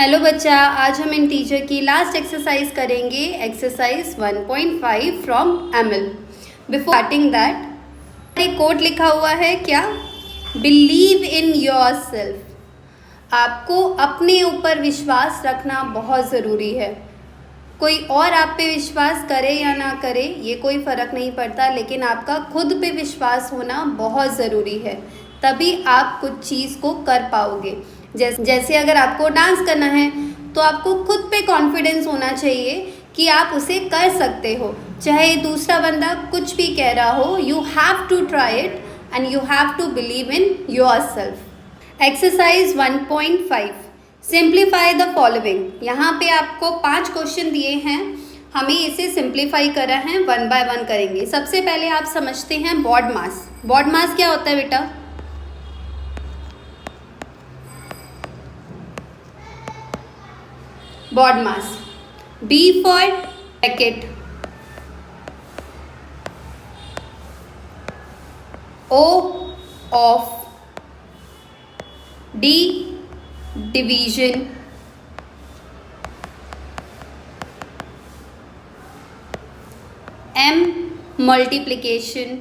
Hello बच्चा, आज हम इन टीचर की लास्ट एक्सरसाइज करेंगे, exercise 1.5 from ML. Before starting that एक कोट लिखा हुआ है, क्या? Believe in your self. आपको अपने ऊपर विश्वास रखना बहुत ज़रूरी है। कोई और आप पे विश्वास करे या ना करे ये कोई फ़र्क नहीं पड़ता, लेकिन आपका खुद पे विश्वास होना बहुत ज़रूरी है, तभी आप कुछ चीज़ को कर पाओगे। जैसे अगर आपको डांस करना है तो आपको खुद पे कॉन्फिडेंस होना चाहिए कि आप उसे कर सकते हो, चाहे दूसरा बंदा कुछ भी कह रहा हो। You have to try it and you have to believe in yourself. Exercise 1.5, simplify the following. यहाँ पे आपको 5 क्वेश्चन दिए हैं, हमें इसे सिंप्लीफाई करा है, 1 बाय 1 करेंगे। सबसे पहले आप समझते हैं बॉड मास। बॉड मास क्या होता है बेटा? BODMAS, B for bracket, O of, D division, M multiplication,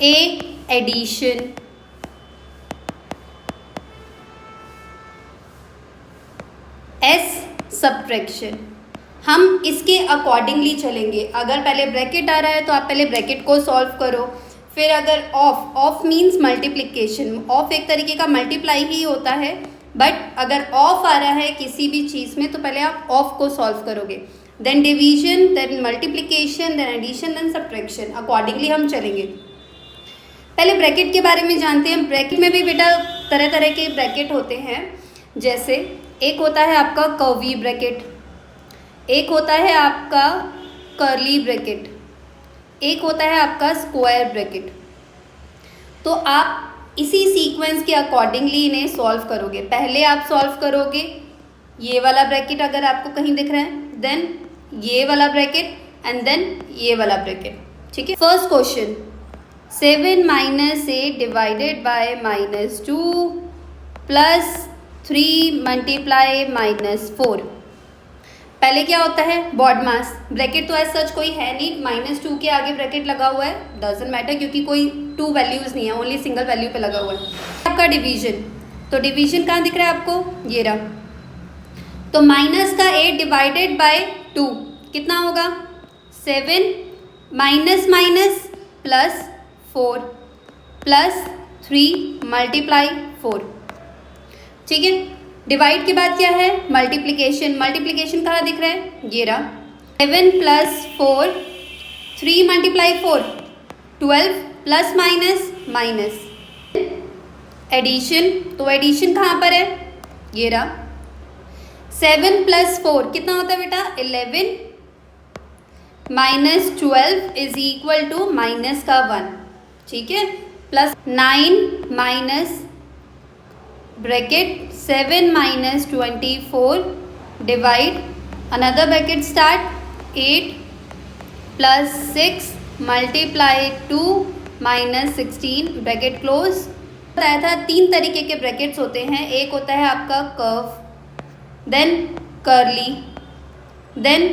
A addition, S subtraction. हम इसके अकॉर्डिंगली चलेंगे। अगर पहले ब्रैकेट आ रहा है तो आप पहले ब्रैकेट को सॉल्व करो, फिर अगर ऑफ मीन्स मल्टीप्लिकेशन, ऑफ एक तरीके का मल्टीप्लाई ही होता है, बट अगर ऑफ आ रहा है किसी भी चीज़ में तो पहले आप ऑफ को सॉल्व करोगे, then division, then multiplication, then addition, then subtraction. Accordingly हम चलेंगे। पहले ब्रैकेट के बारे में जानते हैं। ब्रैकेट में भी बेटा तरह तरह के ब्रैकेट होते हैं, जैसे एक होता है आपका कर्वी ब्रैकेट, एक होता है आपका कर्ली ब्रैकेट, एक होता है आपका स्क्वायर ब्रैकेट। तो आप इसी सीक्वेंस के अकॉर्डिंगली इन्हें सॉल्व करोगे। पहले आप सॉल्व करोगे ये वाला ब्रैकेट, अगर आपको कहीं दिख रहा है, देन ये वाला ब्रैकेट एंड देन ये वाला ब्रैकेट। ठीक है। First question, 7 - 8 divided bye -2 plus 3 multiply -4। पहले क्या होता है? बॉड मास। ब्रैकेट तो ऐसा सच कोई है नहीं, -2 के आगे ब्रैकेट लगा हुआ है, डजंट मैटर क्योंकि कोई 2 वैल्यूज़ नहीं है, ओनली सिंगल वैल्यू पे लगा हुआ है। आपका डिवीजन, तो डिवीजन कहाँ दिख रहा है आपको? ये रहा। तो -8 डिवाइडेड बाय 2 कितना होगा? 7 minus minus plus 4 plus 3 multiply 4। ठीक है। डिवाइड के बाद क्या है? मल्टीप्लिकेशन। मल्टीप्लिकेशन कहाँ दिख रहा है? ये रहा। 7 + 4, 3 multiply 4, 12 plus minus minus. Addition, तो एडिशन कहाँ पर है? ये रहा। 7 + 4 कितना होता है बेटा? 11 -12 इज इक्वल टू माइनस का 1। ठीक है। Plus 9 minus bracket 7 - 24 divide another bracket start 8 plus 6 multiply 2 -16 bracket close. बताया था 3 तरीके के ब्रैकेट्स होते हैं। एक होता है आपका curve, then curly, then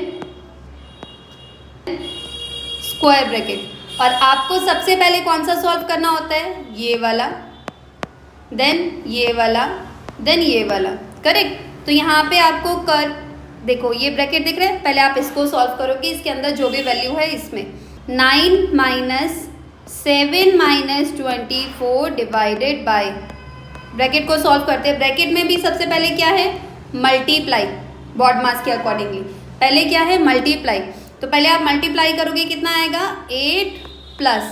square bracket. और आपको सबसे पहले कौन सा सॉल्व करना होता है? ये वाला, देन ये वाला, देन ये वाला। करेक्ट। तो यहाँ पे आपको कर देखो, ये ब्रैकेट दिख रहा है, पहले आप इसको सॉल्व करोगे, इसके अंदर जो भी वैल्यू है इसमें 9 - 7 - 24 डिवाइडेड बाय, ब्रैकेट को सॉल्व करते हैं। ब्रैकेट में भी सबसे पहले क्या है? मल्टीप्लाई। बॉड मास के अकॉर्डिंगली पहले क्या है? मल्टीप्लाई। तो पहले आप मल्टीप्लाई करोगे, कितना आएगा? 8 plus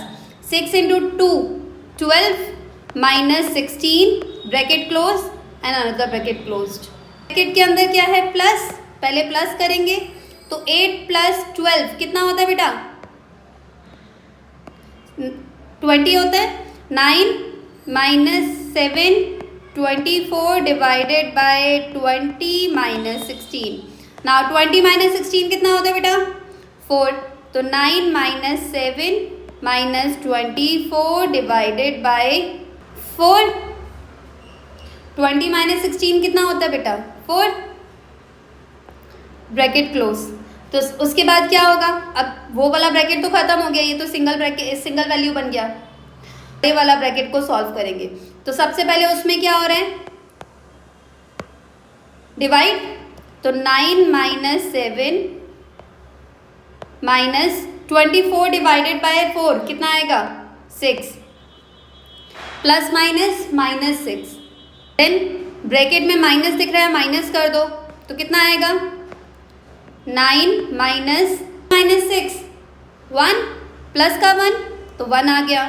6 × 2 12 -16 bracket close and another bracket closed. Bracket के अंदर क्या है? प्लस। पहले प्लस करेंगे तो 8 + 12 कितना होता है बेटा? 20 होता है। 9 - 7 24 डिवाइडेड बाय 20 - 16। नाउ 20 - 16 कितना होता है बेटा? 4। तो 9 - 7 माइनस 24 डिवाइडेड बाय 4। 20 माइनस 16 कितना होता है बेटा? 4। Bracket close. तो उसके बाद क्या होगा? अब वो वाला ब्रैकेट तो खत्म हो गया, ये तो सिंगल ब्रैकेट, सिंगल वैल्यू बन गया। ये वाला ब्रैकेट को सॉल्व करेंगे तो सबसे पहले उसमें क्या हो रहा है? डिवाइड। तो 9 माइनस 7 माइनस 24 डिवाइडेड बाय 4 कितना आएगा? 6 plus minus minus 6। Then bracket में माइनस दिख रहा है, माइनस कर दो तो कितना आएगा? 9 माइनस माइनस 6 1 प्लस का 1 तो 1 आ गया।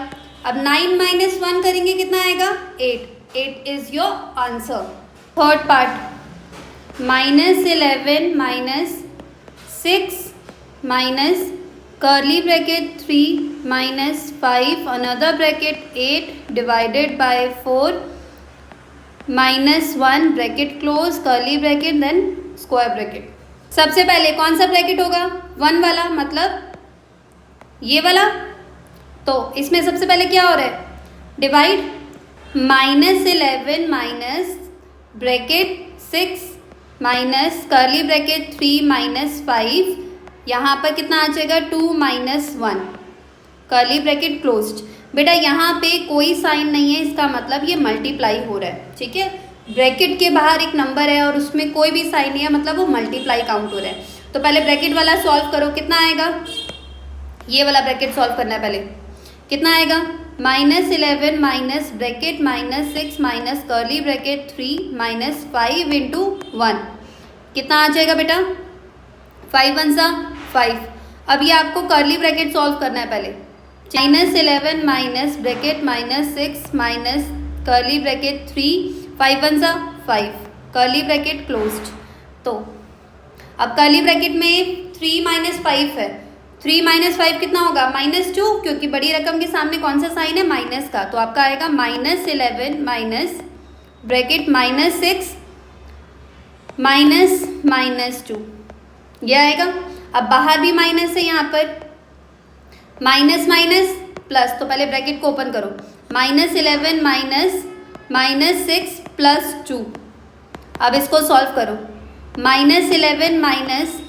अब 9 माइनस 1 करेंगे कितना आएगा? 8। 8 is your answer. Third part minus 11 minus 6 minus curly bracket 3 minus 5 another bracket 8 divided by 4 minus 1 bracket close curly bracket then square bracket. सबसे पहले कौन सा ब्रैकेट होगा? 1 वाला, मतलब ये वाला। तो इसमें सबसे पहले क्या हो रहा है? Divide. Minus 11 minus bracket 6 minus curly bracket 3 minus 5, यहाँ पर कितना आ जाएगा? 2 माइनस 1 कर्ली ब्रैकेट क्लोज्ड। बेटा यहाँ पे कोई साइन नहीं है, इसका मतलब ये मल्टीप्लाई हो रहा है, ठीक है। ब्रैकेट के बाहर एक नंबर है और उसमें कोई भी साइन नहीं है, मतलब वो मल्टीप्लाई काउंट हो रहा है। तो पहले ब्रैकेट वाला सॉल्व करो, कितना आएगा? ये वाला ब्रैकेट सॉल्व करना है पहले। कितना आएगा? Minus 11 minus bracket minus 6 minus curly bracket 3 minus 5 into 1 कितना आ जाएगा बेटा? 5 1 सा 5। अब ये आपको कर्ली ब्रैकेट सॉल्व करना है पहले। Minus 11 minus bracket minus 6 minus curly bracket 3 5 1 सा 5 कर्ली ब्रैकेट क्लोज्ड। तो अब कर्ली ब्रैकेट में 3 माइनस 5 है, 3 माइनस 5 कितना होगा? -2, क्योंकि बड़ी रकम के सामने कौन सा साइन है? माइनस का। तो आपका आएगा minus 11 minus bracket minus 6 minus -2 ये आएगा। अब बाहर भी माइनस है, यहाँ पर माइनस माइनस प्लस, तो पहले ब्रैकेट को ओपन करो। Minus 11 minus 6 plus 2। अब इसको सॉल्व करो। माइनस 11 माइनस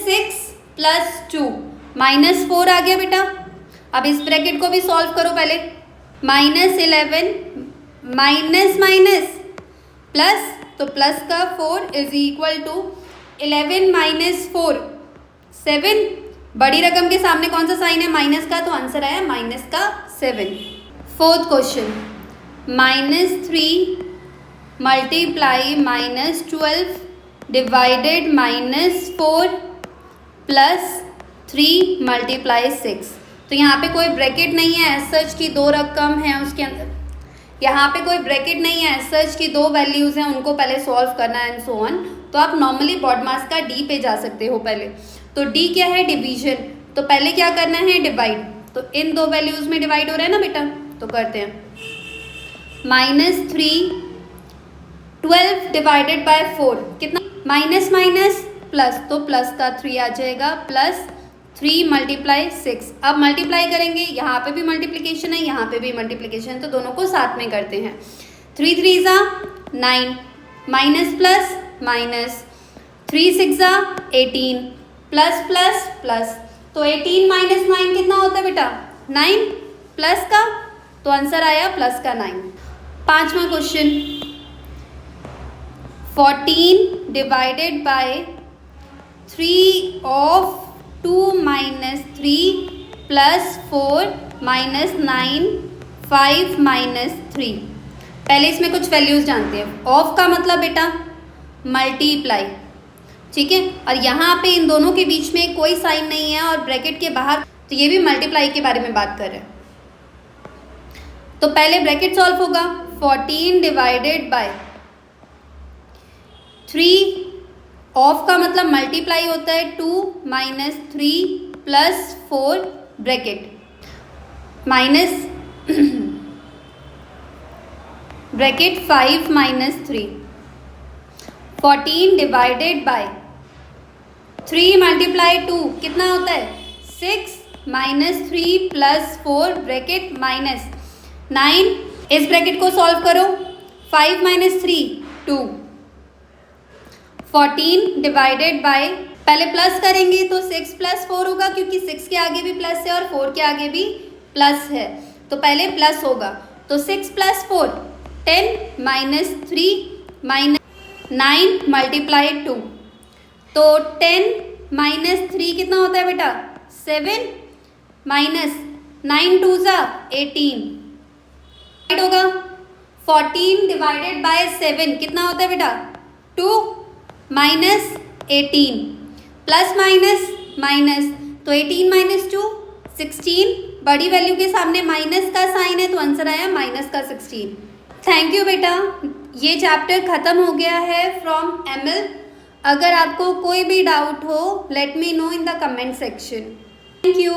6 प्लस 2 माइनस 4 आ गया बेटा। अब इस ब्रैकेट को भी सॉल्व करो पहले। माइनस 11 माइनस माइनस प्लस, तो प्लस का 4 इज इक्वल टू 11 माइनस 4 7। बड़ी रकम के सामने कौन सा साइन है? माइनस का, तो आंसर आया माइनस का 7। Fourth question -3 multiply -12 divided -4 plus 3 multiply 6। तो यहाँ पे कोई ब्रैकेट नहीं है एज सच की, दो रकम है उसके अंदर। यहाँ पे कोई ब्रैकेट नहीं है एज सच की, दो वैल्यूज़ हैं, उनको पहले सॉल्व करना है एंड सो ऑन। तो आप नॉर्मली बॉडमास का डी पे जा सकते हो पहले। तो डी क्या है? डिवीजन। तो पहले क्या करना है? डिवाइड। तो इन दो वैल्यूज़ में डिवाइड हो रहा है ना बेटा, तो करते हैं। -3 12 डिवाइडेड बाय 4 कितना? माइनस माइनस प्लस, तो प्लस का 3 आ जाएगा प्लस 3 मल्टीप्लाई 6। अब मल्टीप्लाई करेंगे, यहाँ पे भी मल्टीप्लिकेशन है, यहाँ पे भी मल्टीप्लिकेशन है, तो दोनों को साथ में करते हैं। 3 3 ज़ा 9 माइनस प्लस माइनस 3 6 ज़ा 18 प्लस प्लस प्लस, तो 18 माइनस 9 कितना होता है बेटा? 9 प्लस का, तो आंसर आया प्लस का 9। पांचवा question 14 divided by 3 of 2 minus 3 plus 4 minus 9 5 minus 3। पहले इसमें कुछ वैल्यूज जानते हैं। ऑफ का मतलब बेटा मल्टीप्लाई, ठीक है। और यहाँ पे इन दोनों के बीच में कोई साइन नहीं है और ब्रैकेट के बाहर, तो ये भी मल्टीप्लाई के बारे में बात कर रहे हैं। तो पहले ब्रैकेट सॉल्व होगा। 14 डिवाइडेड बाय 3 ऑफ का मतलब मल्टीप्लाई होता है 2 minus 3 plus 4 bracket minus bracket 5 minus 3। 14 divided by 3 multiply 2 कितना होता है? 6 -3 + 4 ब्रैकेट माइनस 9, इस ब्रैकेट को सॉल्व करो। 5 - 3 2, 14 डिवाइडेड बाय, पहले प्लस करेंगे तो 6 + 4 होगा क्योंकि 6 के आगे भी प्लस है और 4 के आगे भी प्लस है, तो पहले प्लस होगा। तो 6 + 4 10 - 3 -9 × 2, तो 10 - 3 कितना होता है बेटा 7 -9 2 18 होगा। 14 डिवाइडेड बाय 7 कितना होता है बेटा 2 -18 प्लस माइनस माइनस, तो 18 - 2 16, बड़ी वैल्यू के सामने माइनस का साइन है तो आंसर आया -16। थैंक यू बेटा, ये चैप्टर ख़त्म हो गया है फ्रॉम ML। अगर आपको कोई भी डाउट हो let me know in the comment section. Thank you.